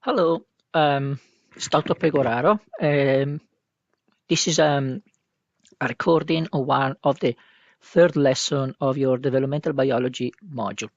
Hello, it's Dr. Pegoraro. This is a recording of one of the third lesson of your developmental biology module.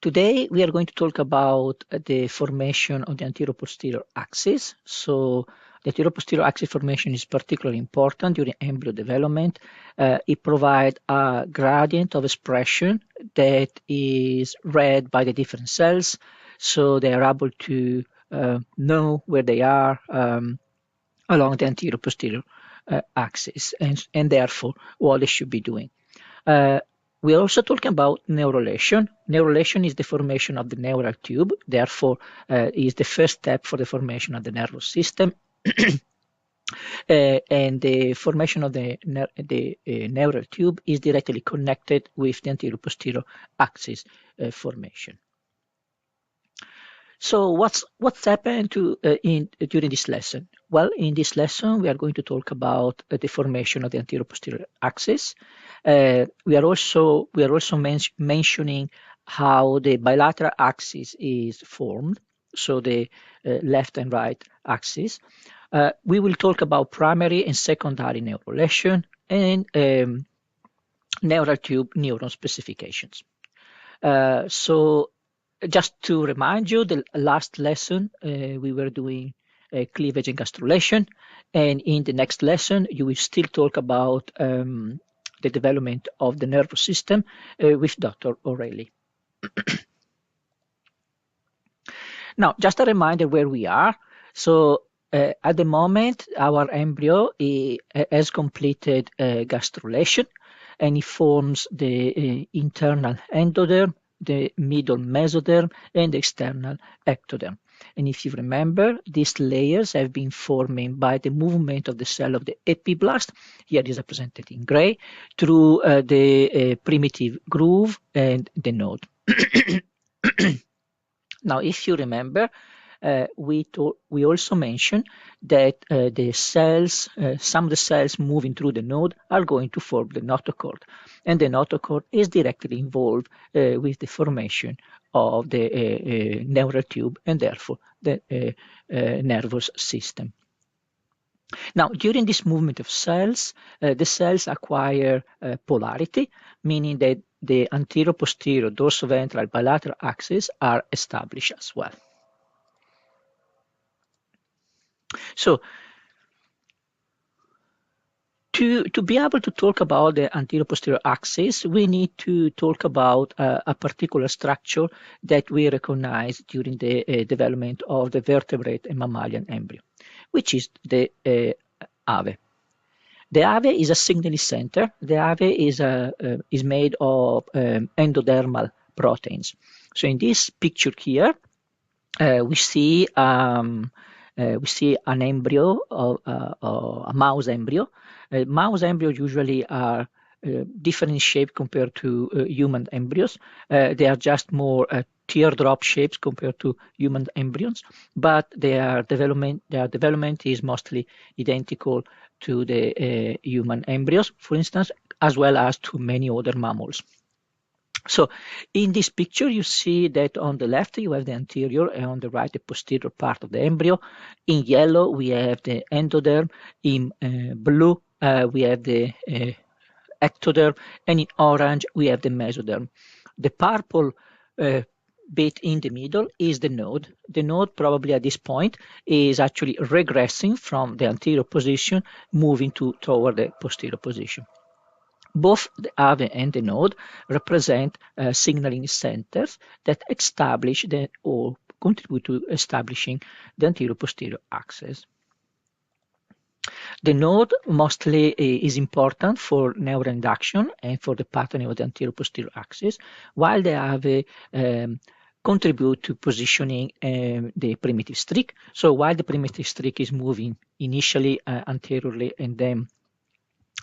Today we are going to talk about the formation of the anterior-posterior axis. So the anterior-posterior axis formation is particularly important during embryo development. It provides a gradient of expression that is read by the different cells, so they are able to know where they are along the anterior-posterior axis and therefore what they should be doing. We're also talking about nerulation. Nerulation is the formation of the neural tube, therefore is the first step for the formation of the nervous system. And the formation of the neural tube is directly connected with the anterior-posterior axis formation. So what's happened during this lesson? Well, in this lesson, we are going to talk about the formation of the anterior-posterior axis. We are also mentioning how the bilateral axis is formed, so the left and right axis. We will talk about primary and secondary nerulation and neural tube neuron specifications. So just to remind you, the last lesson we were doing cleavage and gastrulation, and in the next lesson you will still talk about the development of the nervous system with Dr. O'Reilly. Now, just a reminder where we are. So at the moment, our embryo has completed gastrulation, and it forms the internal endoderm, the middle mesoderm, and the external ectoderm. And if you remember, these layers have been forming by the movement of the cell of the epiblast, here is represented in gray, through the primitive groove and the node. Now, if you remember, we also mentioned that the cells, some of the cells moving through the node are going to form the notochord, and the notochord is directly involved with the formation of the neural tube and therefore the nervous system. Now, during this movement of cells, the cells acquire polarity, meaning that the anterior-posterior dorsoventral bilateral axes are established as well. So, to be able to talk about the anterior-posterior axis, we need to talk about a particular structure that we recognize during the development of the vertebrate and mammalian embryo, which is the AVE. The AVE is a signaling center. The AVE is made of endodermal proteins. So in this picture here, we see an embryo, a mouse embryo. Mouse embryos usually are different in shape compared to human embryos. They are just more teardrop shapes compared to human embryos, but their development is mostly identical to the human embryos, for instance, as well as to many other mammals. So in this picture, you see that on the left, you have the anterior, and on the right, the posterior part of the embryo. In yellow, we have the endoderm. In blue, we have the ectoderm, and in orange, we have the mesoderm. The purple bit in the middle is the node. The node probably at this point is actually regressing from the anterior position, moving toward the posterior position. Both the AVE and the node represent signaling centers that establish or contribute to establishing the anterior-posterior axis. The node mostly is important for neuroinduction and for the patterning of the anterior-posterior axis, while the AVE contribute to positioning the primitive streak. So while the primitive streak is moving initially anteriorly and then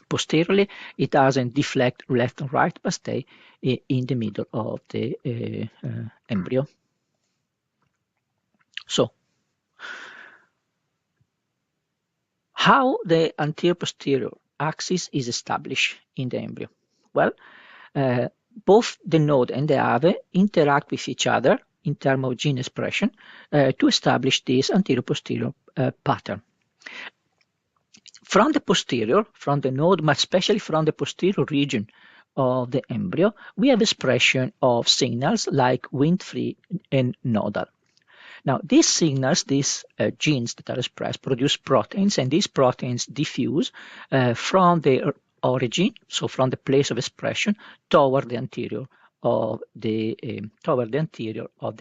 posteriorly, it doesn't deflect left and right, but stay in the middle of the embryo. So, how the anterior-posterior axis is established in the embryo? Well, both the node and the AVE interact with each other in terms of gene expression to establish this anterior-posterior pattern. From the posterior, from the node, but especially from the posterior region of the embryo, we have expression of signals like Wnt3 and nodal. Now, these signals, these genes that are expressed, produce proteins, and these proteins diffuse from their origin, so from the place of expression, toward the anterior of the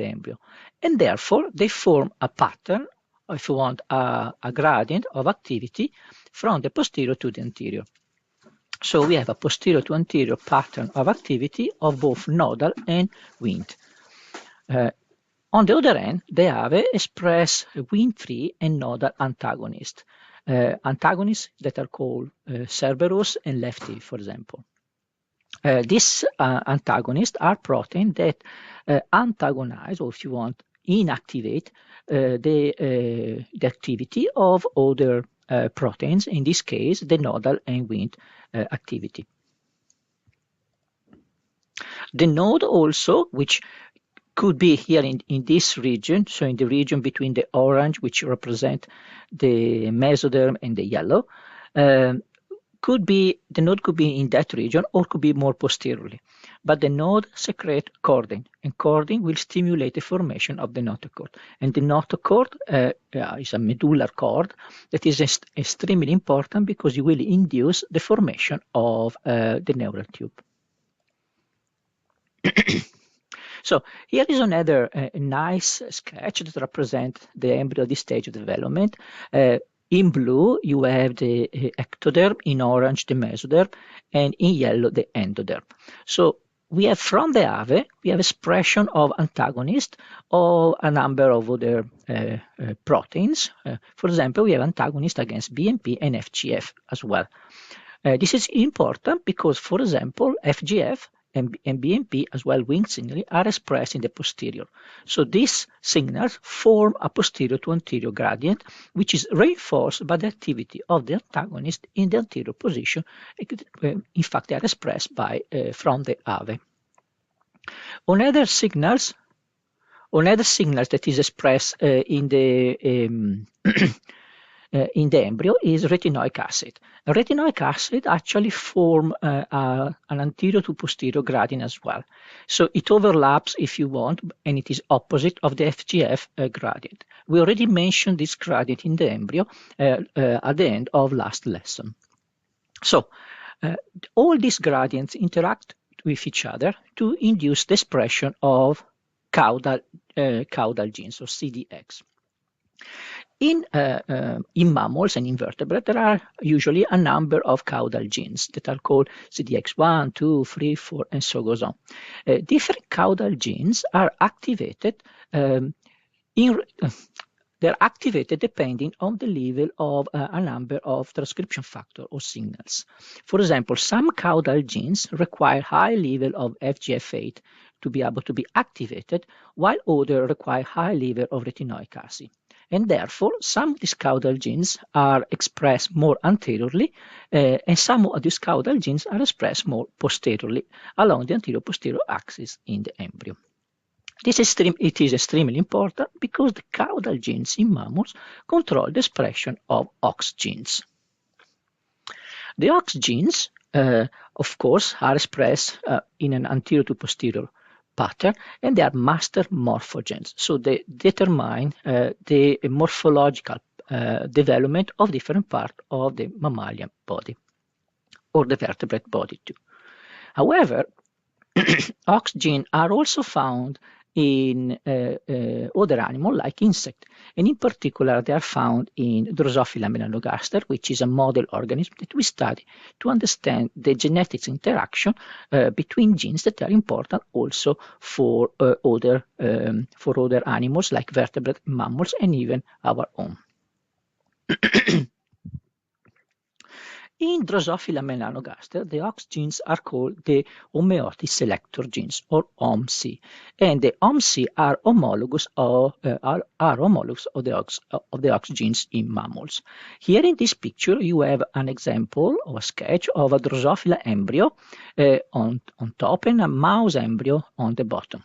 embryo, and therefore they form a pattern, if you want, a gradient of activity from the posterior to the anterior. So we have a posterior to anterior pattern of activity of both nodal and Wnt. On the other hand, the Ave express Wnt3 and nodal antagonists, antagonists that are called Cerberus and Lefty, for example. These antagonists are proteins that antagonize, or if you want, inactivate the activity of other proteins, in this case, the nodal and Wnt activity. The node also, which could be here in this region, so in the region between the orange, which represent the mesoderm, and the yellow, the node could be in that region or could be more posteriorly. But the node secrete chordin, and chordin will stimulate the formation of the notochord. And the notochord is a medullary cord that is extremely important because it will induce the formation of the neural tube. So here is another nice sketch that represents the embryo at this stage of development. In blue, you have the ectoderm, in orange, the mesoderm, and in yellow, the endoderm. So we have from the Ave, we have expression of antagonists of a number of other proteins. For example, we have antagonists against BMP and FGF as well. This is important because, for example, FGF and BMP, as well Wnt signaling, are expressed in the posterior. So these signals form a posterior to anterior gradient, which is reinforced by the activity of the antagonist in the anterior position. In fact, they are expressed from the Ave. Another signals that is expressed in the embryo is retinoic acid. Retinoic acid actually form an anterior to posterior gradient as well. So it overlaps, if you want, and it is opposite of the FGF gradient. We already mentioned this gradient in the embryo at the end of last lesson. So all these gradients interact with each other to induce the expression of caudal genes, or CDX. In mammals and invertebrates, there are usually a number of caudal genes that are called CDX1, 2, 3, 4, and so goes on. Different caudal genes are activated. They're activated depending on the level of a number of transcription factor or signals. For example, some caudal genes require high level of FGF8 to be able to be activated, while others require high level of retinoic acid. And therefore, some of these caudal genes are expressed more anteriorly, and some of these caudal genes are expressed more posteriorly along the anterior-posterior axis in the embryo. It is extremely important because the caudal genes in mammals control the expression of OX genes. The OX genes, of course, are expressed in an anterior to posterior pattern, and they are master morphogens. So they determine the morphological development of different parts of the mammalian body, or the vertebrate body too. However, OX genes are also found in other animals like insects, and in particular they are found in Drosophila melanogaster, which is a model organism that we study to understand the genetics interaction between genes that are important also for other animals like vertebrate mammals and even our own. In Drosophila melanogaster, the OX genes are called the homeotic selector genes, or HOMC, and the HOMC are homologous of the OX genes in mammals. Here in this picture, you have an example of a sketch of a Drosophila embryo on top and a mouse embryo on the bottom.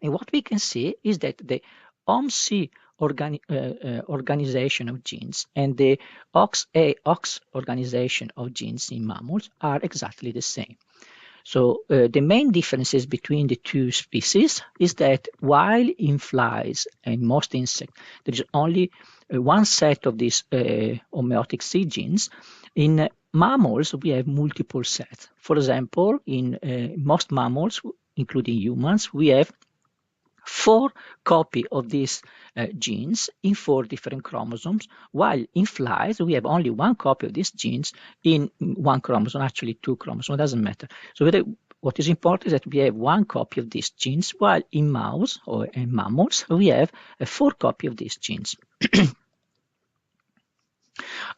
And what we can see is that the OMC organization of genes and the OX organization of genes in mammals are exactly the same. So the main differences between the two species is that while in flies and most insects there is only one set of these homeotic C genes, in mammals we have multiple sets. For example, in most mammals, including humans, we have 4 copies of these genes in 4 different chromosomes, while in flies we have only 1 copy of these genes in 1 chromosome, actually 2 chromosomes, it doesn't matter. So what is important is that we have 1 copy of these genes, while in mouse or in mammals we have 4 copies of these genes.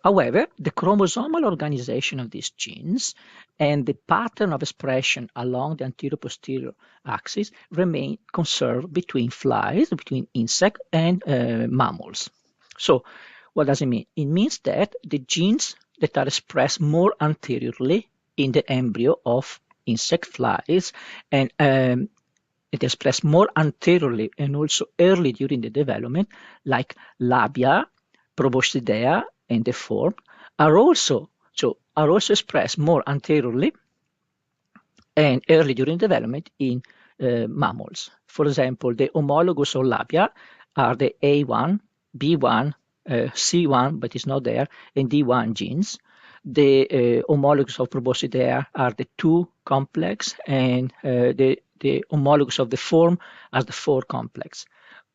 However, the chromosomal organization of these genes and the pattern of expression along the anterior-posterior axis remain conserved between flies, between insects, and mammals. So what does it mean? It means that the genes that are expressed more anteriorly in the embryo of insect flies and it is expressed more anteriorly and also early during the development, like labia, proboscidea, and the form, are also expressed more anteriorly and early during development in mammals. For example, the homologous of labia are the A1, B1, C1, but it's not there, and D1 genes. The homologous of proboscidea are the 2 complex, and the homologous of the form are the 4 complex.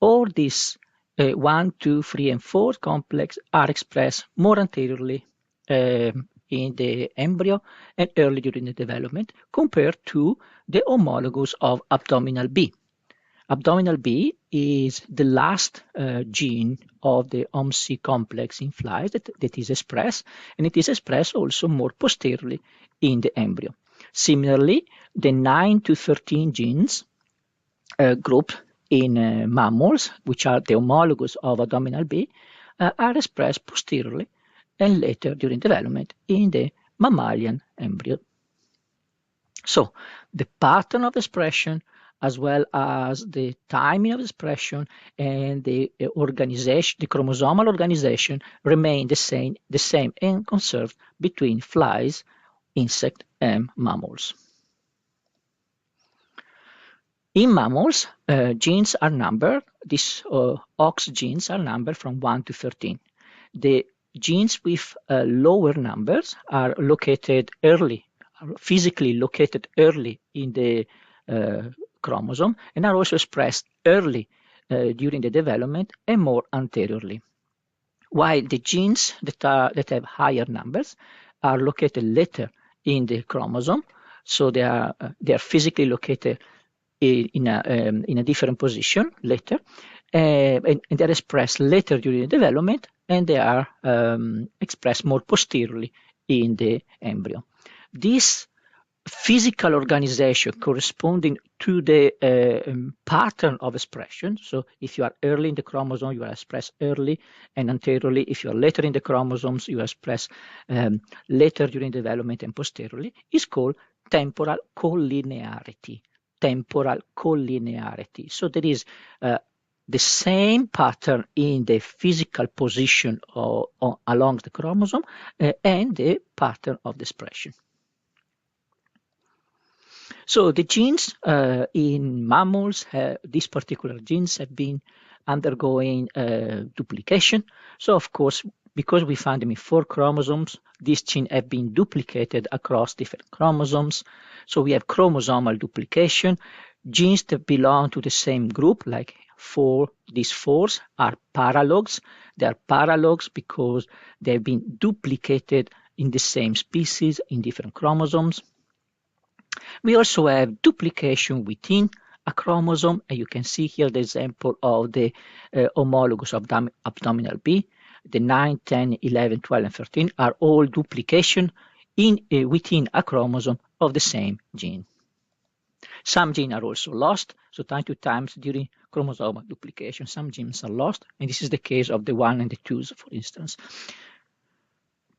All these 1, 2, 3, and 4 complex are expressed more anteriorly in the embryo and early during the development compared to the homologous of abdominal B. Abdominal B is the last gene of the OMC complex in flies that is expressed, and it is expressed also more posteriorly in the embryo. Similarly, the 9 to 13 genes grouped in mammals, which are the homologous of abdominal B, are expressed posteriorly and later during development in the mammalian embryo. So the pattern of expression as well as the timing of expression and the organization, the chromosomal organization remain the same and conserved between flies, insect, and mammals. In mammals, genes are numbered. These OX genes are numbered from 1 to 13. The genes with lower numbers are located early, physically located early in the chromosome, and are also expressed early during the development and more anteriorly. While the genes that have higher numbers are located later in the chromosome, so they are physically located in a different position later, and they're expressed later during the development, and they are expressed more posteriorly in the embryo. This physical organization corresponding to the pattern of expression. So if you are early in the chromosome, you are expressed early and anteriorly. If you are later in the chromosomes, you are expressed later during development and posteriorly, is called temporal collinearity. Temporal collinearity. So there is the same pattern in the physical position along the chromosome and the pattern of the expression. So the genes in mammals, these particular genes have been undergoing duplication. So of course, because we find them in 4 chromosomes, these genes have been duplicated across different chromosomes. So we have chromosomal duplication. Genes that belong to the same group, like these 4s, are paralogs. They are paralogs because they have been duplicated in the same species in different chromosomes. We also have duplication within a chromosome, and you can see here the example of the homologous abdominal B. The 9, 10, 11, 12, and 13 are all duplication within a chromosome of the same gene. Some genes are also lost, so time to time during chromosomal duplication, some genes are lost, and this is the case of the 1 and the 2s, for instance.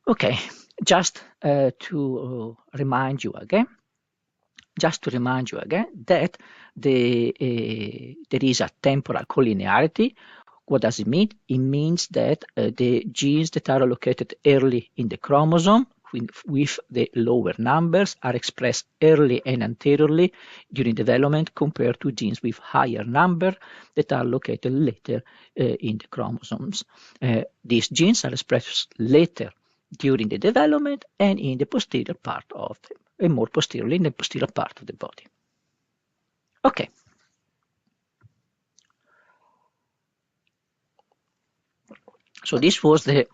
Okay, just to remind you again, just to remind you again that there is a temporal collinearity. What does it mean? It means that the genes that are located early in the chromosome with the lower numbers are expressed early and anteriorly during development compared to genes with higher number that are located later in the chromosomes. These genes are expressed later during the development and in the posterior part of them, and more posteriorly in the posterior part of the body. Okay. So this was the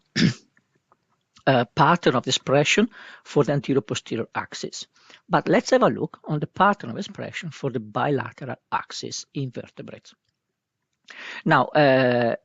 pattern of expression for the anterior-posterior axis. But let's have a look on the pattern of expression for the bilateral axis in vertebrates. Now, one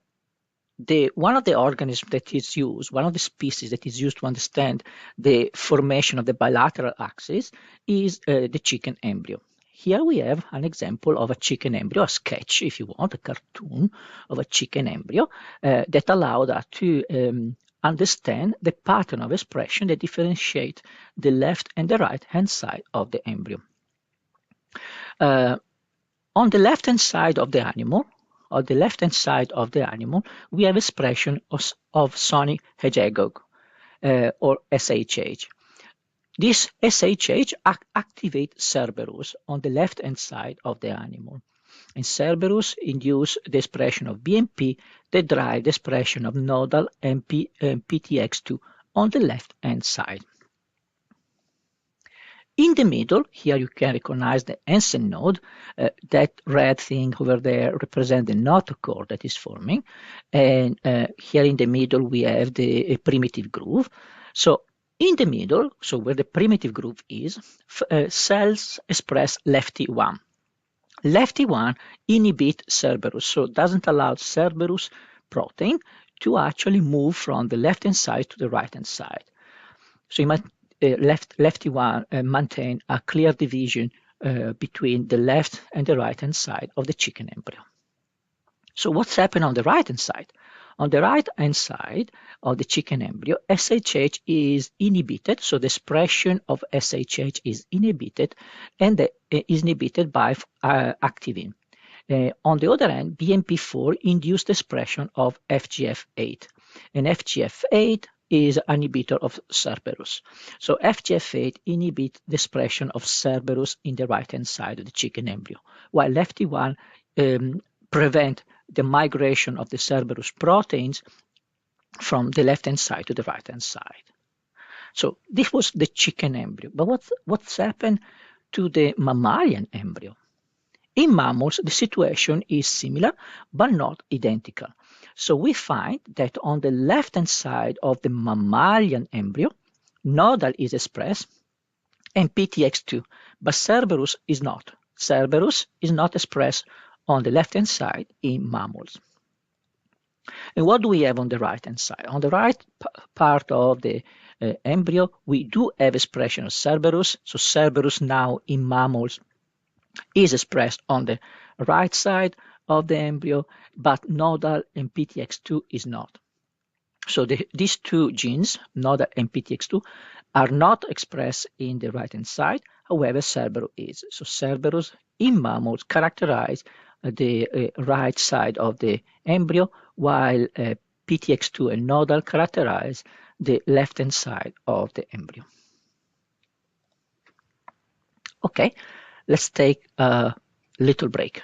of the organisms that is used, one of the species that is used to understand the formation of the bilateral axis is the chicken embryo. Here we have an example of a chicken embryo, a sketch, if you want, a cartoon of a chicken embryo that allowed us to understand the pattern of expression that differentiate the left and the right hand side of the embryo. On the left hand side of the animal, we have expression of Sonic Hedgehog or SHH. This SHH activates Cerberus on the left hand side of the animal. And Cerberus induces the expression of BMP that drives the expression of nodal and PTX2 on the left hand side. In the middle, here you can recognize the Hansen node. That red thing over there represents the notochord that is forming. And here in the middle, we have the primitive groove. So in the middle, so where the primitive groove is, cells express lefty1. Lefty1 inhibits Cerberus, so it doesn't allow Cerberus protein to actually move from the left-hand side to the right-hand side. So you might lefty1 maintain a clear division between the left and the right-hand side of the chicken embryo. So what's happened on the right-hand side? On the right-hand side of the chicken embryo, SHH is inhibited, so the expression of SHH is inhibited, and is inhibited by activin. On the other hand, BMP4 induced the expression of FGF8, and FGF8 is an inhibitor of Cerberus. So FGF8 inhibits the expression of Cerberus in the right-hand side of the chicken embryo, while lefty1 prevent the migration of the Cerberus proteins from the left-hand side to the right-hand side. So this was the chicken embryo. But what's happened to the mammalian embryo? In mammals, the situation is similar, but not identical. So we find that on the left-hand side of the mammalian embryo, nodal is expressed and PTX2, but Cerberus is not. Cerberus is not expressed on the left-hand side in mammals. And what do we have on the right-hand side? On the right part of the embryo, we do have expression of Cerberus. So Cerberus now in mammals is expressed on the right side of the embryo, but nodal and PTX2 is not. So these two genes, nodal and PTX2, are not expressed in the right-hand side. However, Cerberus is. So Cerberus in mammals characterize the right side of the embryo, while PTX2 and nodal characterize the left-hand side of the embryo. Okay, let's take a little break.